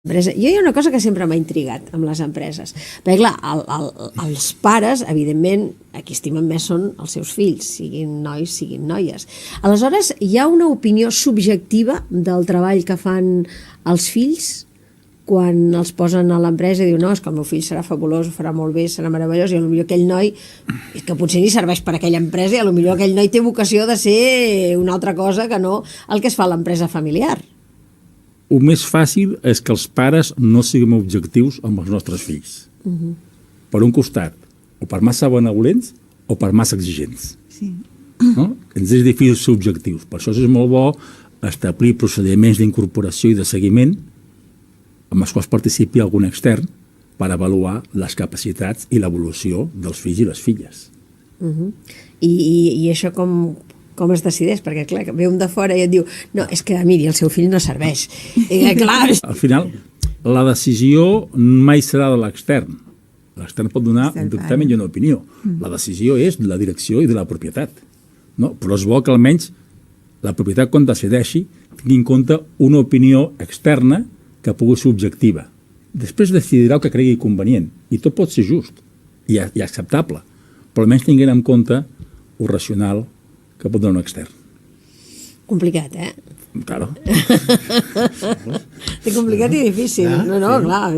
Jo hi ha una cosa que sempre m'ha intrigat amb les empreses, perquè clar, els pares, evidentment, a qui estimen més són els seus fills, siguin nois, siguin noies. Aleshores, hi ha una opinió subjectiva del treball que fan els fills quan els posen a l'empresa i diuen no, és que el meu fill serà fabulós, ho farà molt bé, serà meravellós, i potser aquell noi, que potser ni serveix per a aquella empresa, i potser aquell noi té vocació de ser una altra cosa que no el que es fa a l'empresa familiar. El més fàcil és que els pares no siguem objectius amb els nostres fills. Per un costat, o per massa benevolents o per massa exigents. Sí. No? Ens és difícil ser objectius. Per això és molt bo establir procediments d'incorporació i de seguiment amb els quals participi algun extern per avaluar les capacitats i l'evolució dels fills i les filles. I això com es decideix? Perquè clar, ve un de fora i et diu no, és que miri, el seu fill no serveix. Clar. Al final, la decisió mai serà de l'extern. L'extern pot donar un dictamen i una opinió. La decisió és de la direcció i de la propietat. No? Però és bo que almenys la propietat, quan decideixi, tingui en compte una opinió externa que pugui ser objectiva. Després decidirà el que cregui convenient. I tot pot ser just i acceptable. Però almenys tinguem en compte el racional que pot donar un extern. Complicat, Claro. Té complicat i difícil. No, clar.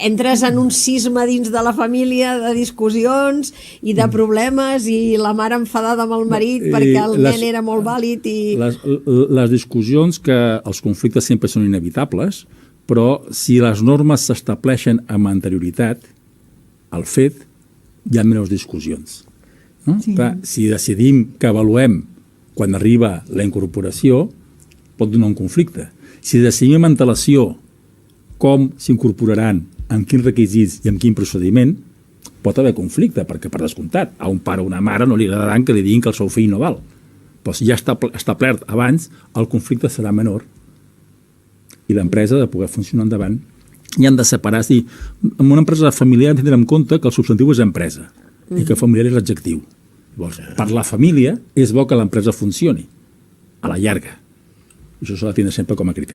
Entres en un cisma dins de la família de discussions i de problemes i la mare enfadada amb el marit perquè el nen era molt vàlid i... Les discussions, que els conflictes sempre són inevitables, però si les normes s'estableixen amb anterioritat al fet, hi ha menys discussions. No? Sí. Clar, si decidim que avaluem quan arriba la incorporació, pot donar un conflicte. Si decidim amb antelació com s'incorporaran, amb quins requisits i amb quin procediment, pot haver conflicte, perquè per descomptat a un pare o una mare no li agradaran que li diguin que el seu fill no val. Però si ja està establert abans, el conflicte serà menor i l'empresa ha de poder funcionar endavant. I han de separar. És a dir, en una empresa familiar hem de tenir en compte que el substantiu és empresa i que familiar és l'adjectiu. Llavors, per la família és bo que l'empresa funcioni a la llarga. Això s'ha de tenir sempre com a criteri.